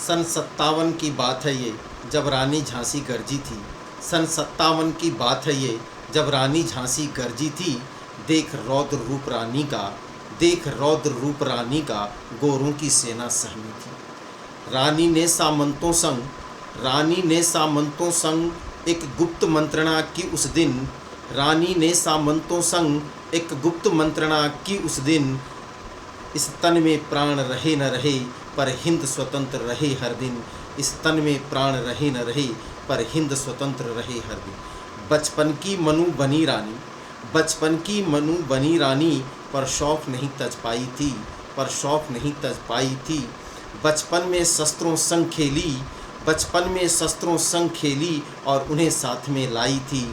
सन 57 की बात है ये, जब रानी झांसी गरजी थी। सन 57 की बात है ये, जब रानी झांसी गरजी थी। देख रौद्र रूप रानी का, देख रौद्र रूप रानी का, गोरों की सेना सहमी थी। रानी ने सामंतों संग, रानी ने सामंतों संग एक गुप्त मंत्रणा की उस दिन। रानी ने सामंतों संग एक गुप्त मंत्रणा की उस दिन। इस तन में प्राण रहे न रहे, पर हिंद स्वतंत्र रहे हर दिन। इस तन में प्राण रहे न रहे, पर हिंद स्वतंत्र रहे हर दिन। बचपन की मनु बनी रानी, बचपन की मनु बनी रानी, पर शौक नहीं तज पाई थी, पर शौक नहीं तज पाई थी। बचपन में शस्त्रों संग खेली, बचपन में शस्त्रों संग खेली, और उन्हें साथ में लाई थी,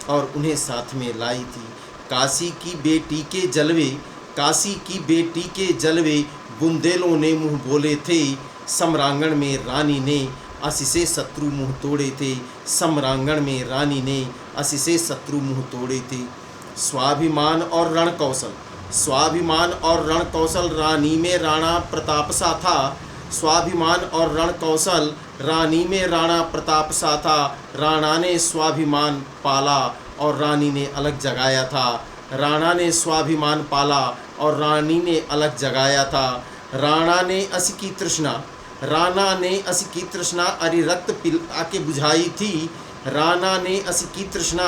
और उन्हें साथ में लाई थी। काशी की बेटी के जलवे, काशी की बेटी के जलवे, बुंदेलों ने मुँह बोले थे। सम्रांगण में रानी ने असी से शत्रु मुँह तोड़े थे। सम्रांगण में रानी ने असी से शत्रु मुँह तोड़े थे। स्वाभिमान और रण कौशल, स्वाभिमान और रण कौशल रानी में राणा प्रताप सा था। स्वाभिमान और रण कौशल रानी में राणा प्रताप सा था। राणा ने स्वाभिमान पाला और रानी ने अलग जगाया था। राणा ने स्वाभिमान पाला और रानी ने अलग जगाया था। राणा ने असी की तृष्णा, राणा ने असी की तृष्णा अरि रक्त पिला के बुझाई थी। राणा ने असी की तृष्णा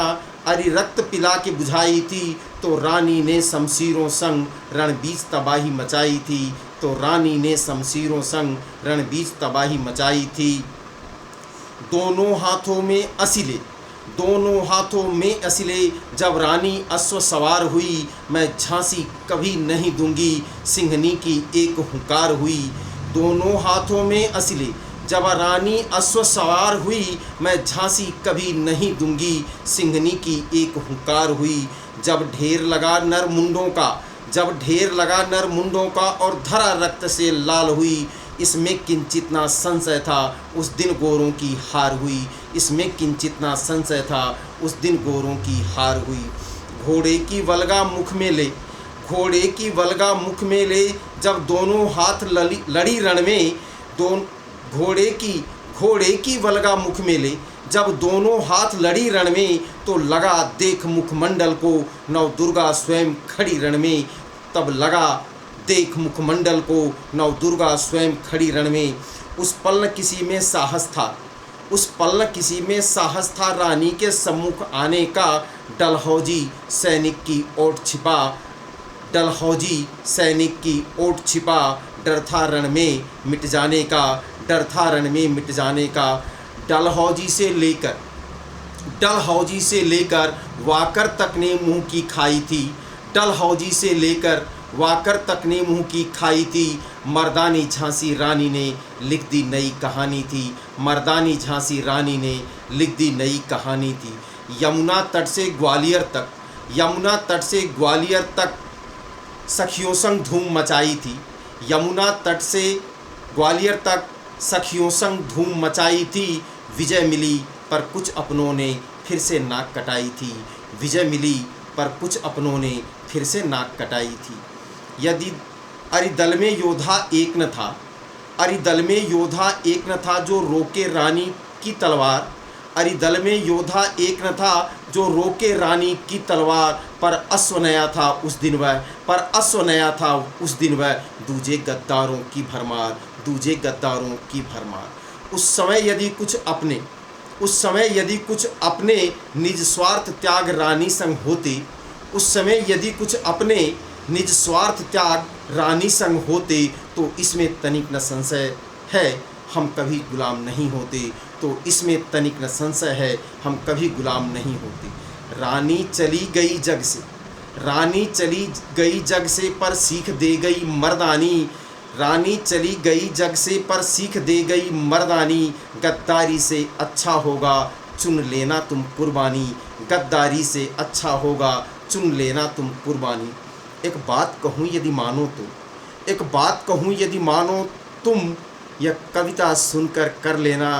अरि रक्त पिला के बुझाई थी। तो रानी ने शमशीरों संग रणबीच तबाही मचाई थी। तो रानी ने शमशीरों संग रणबीच तबाही मचाई थी। दोनों हाथों में असिले, दोनों हाथों में असिले, जब रानी अश्व सवार हुई। मैं झांसी कभी नहीं दूंगी, सिंहनी की एक हुंकार हुई। दोनों हाथों में असिले, जब रानी अश्व सवार हुई। मैं झांसी कभी नहीं दूंगी, सिंहनी की एक हुंकार हुई। जब ढेर लगा नर मुंडों का, जब ढेर लगा नर मुंडों का, और धरा रक्त से लाल हुई। इसमें किंचित ना संशय था, उस दिन गोरों की हार हुई। इसमें किंचित ना संशय था, उस दिन गोरों की हार हुई। घोड़े की वल्गा मुख में ले, घोड़े की वल्गा मुख में ले, जब दोनों हाथ लड़ी रण में। घोड़े की वल्गा मुख में ले, जब दोनों हाथ लड़ी रण में। तो लगा देख मुखमंडल को, नव दुर्गा स्वयं खड़ी रण में। तब लगा देख मुखमंडल को, नव दुर्गा स्वयं खड़ी रण में। उस पल न किसी में साहस था, उस पल न किसी में साहस था, रानी के सम्मुख आने का। डलहौजी सैनिक की ओट छिपा, डलहौजी सैनिक की ओट छिपा। डर था रण में मिट जाने का, डर था रण में मिट जाने का। डलहौजी से लेकर, डलहौजी से लेकर वाकर तक ने मुँह की खाई थी। डलहौजी से लेकर वाकर तक ने मुँह की खाई थी। मर्दानी झांसी रानी ने लिख दी नई कहानी थी। मर्दानी झांसी रानी ने लिख दी नई कहानी थी। यमुना तट से ग्वालियर तक, यमुना तट से ग्वालियर तक सखियों संग धूम मचाई थी। यमुना तट से ग्वालियर तक सखियों संग धूम मचाई थी। विजय मिली पर कुछ अपनों ने फिर से नाक कटाई थी। विजय मिली पर कुछ अपनों ने फिर से नाक कटाई थी। यदि अरिदल में योद्धा एक न था, अरिदल में योद्धा एक न था, जो रोके रानी की तलवार। अरिदल में योद्धा एक न था, जो रोके रानी की तलवार। पर अश्व नया था उस दिन वह, पर अश्व नया था उस दिन वह। दूजे गद्दारों की भरमार, दूजे गद्दारों की भरमार। उस समय यदि कुछ अपने, उस समय यदि कुछ अपने निज स्वार्थ त्याग रानी संग होते, उस समय यदि कुछ अपने निज स्वार्थ त्याग रानी संग होते, तो इसमें तनिक न संशय है हम कभी गुलाम नहीं होते। तो इसमें तनिक न संशय है हम कभी गुलाम नहीं होते। रानी चली गई जग से, रानी चली गई जग से, पर सीख दे गई मर्दानी। रानी चली गई जग से, पर सीख दे गई मर्दानी। गद्दारी से अच्छा होगा चुन लेना तुम कुर्बानी। गद्दारी से अच्छा होगा चुन लेना तुम कुर्बानी। एक बात कहूँ यदि मानो तो, एक बात कहूँ यदि मानो तुम, यह कविता सुनकर कर लेना।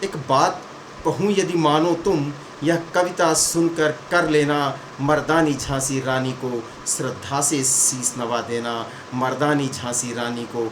एक बात कहूँ यदि मानो तुम, यह कविता सुनकर कर लेना। मर्दानी झांसी रानी को श्रद्धा से शीश नवा देना। मर्दानी झांसी रानी को